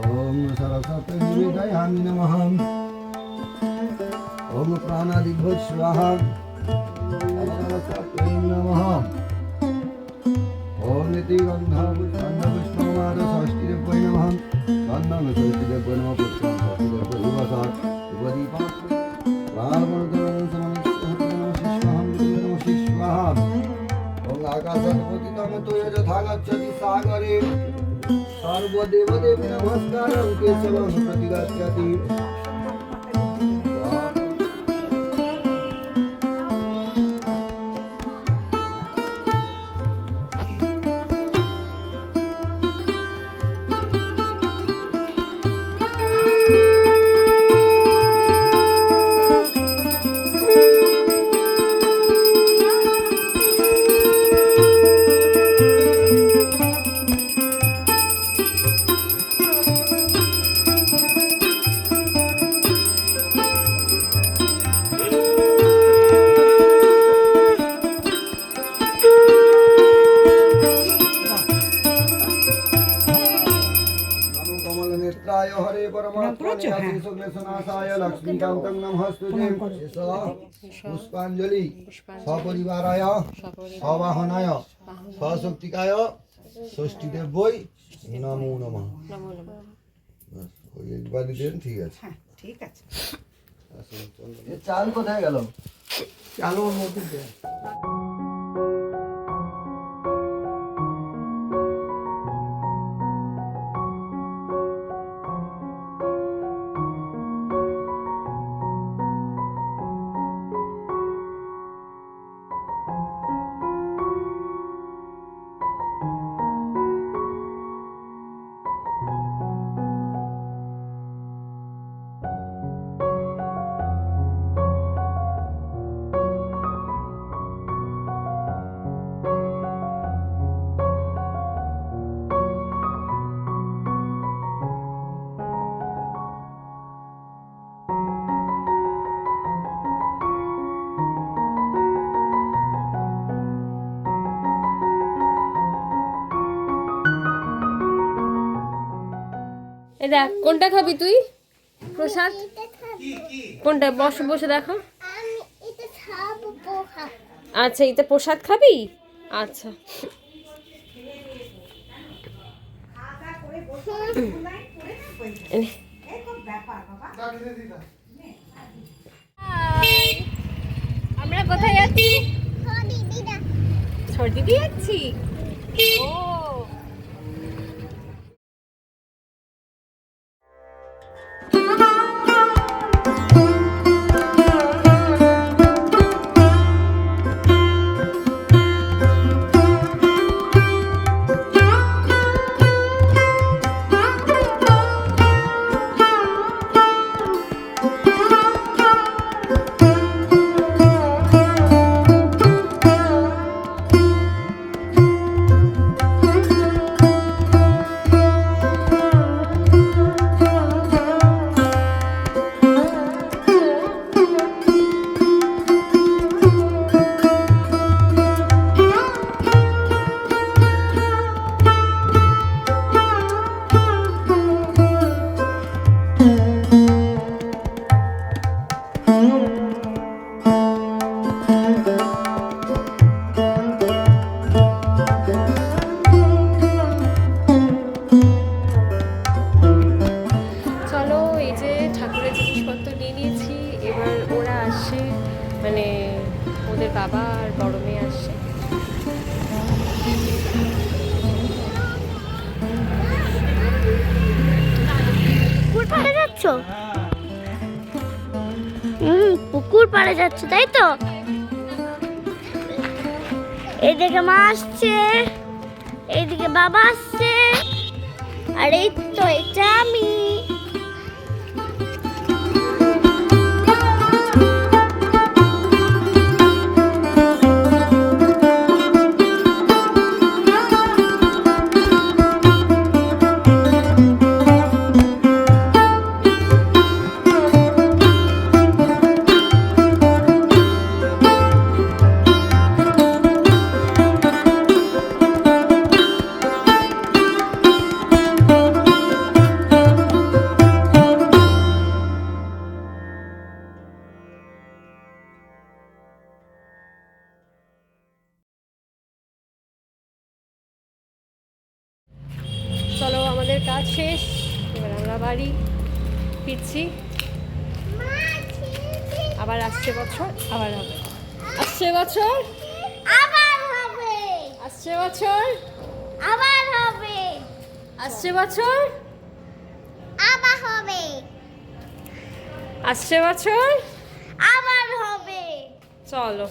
ओम सरस्वती विद्यायामि नमः। ओम प्राणादिभ्यो स्वाहा। सरस्वती नमः। ओम निति गंधा पुष्पमाद षष्ठीदेव्यै नमः। गन्धं षष्ठीदेव्यै नमः। पुष्पं षष्ठीदेव्यै नमः। उपदीपं प्राणमर्दनं समनिष्ठं शिष्वाहा। ओम आकाशपतितं तु यथा गच्छति सागरे सर्वदेवदेवी नमस्कारं केशवं प्रतिगच्छति। हरे परमात्मने लक्ष्मीकान्तं नमस्ते। पुष्पाञ्जलि सपरिवाराय सवाहनाय सशक्तिकाय षष्ठीदेव्यै नमो नमः। একবার দিলেন ঠিক আছে। হ্যাঁ ঠিক আছে। চাল কোথায় গেল? চাল ওর মধ্যে দে। দেখ কোনটা খাবি তুই প্রসাদ? কোনটা? বসে বসে দেখো। আচ্ছা এটা প্রসাদ খাবি? আচ্ছা আমরা কোথায় যাচ্ছি? ছোট দিদি যাচ্ছি। ও যাচ্ছ? পুকুর পাড়ে যাচ্ছ তাই তো? এইদিকে মা আসছে, এইদিকে বাবা আসছে, আর এই তো এটা আমি। চলো আমাদের কাজ শেষ, এবার আমরা বাড়ি ফিরছি। আবার আসছে বছর আবার হবে, আসছে বছর আবার হবে, আসছে বছর আবার হবে, আসছে বছর আবার হবে, আসছে বছর আবার হবে। চলো।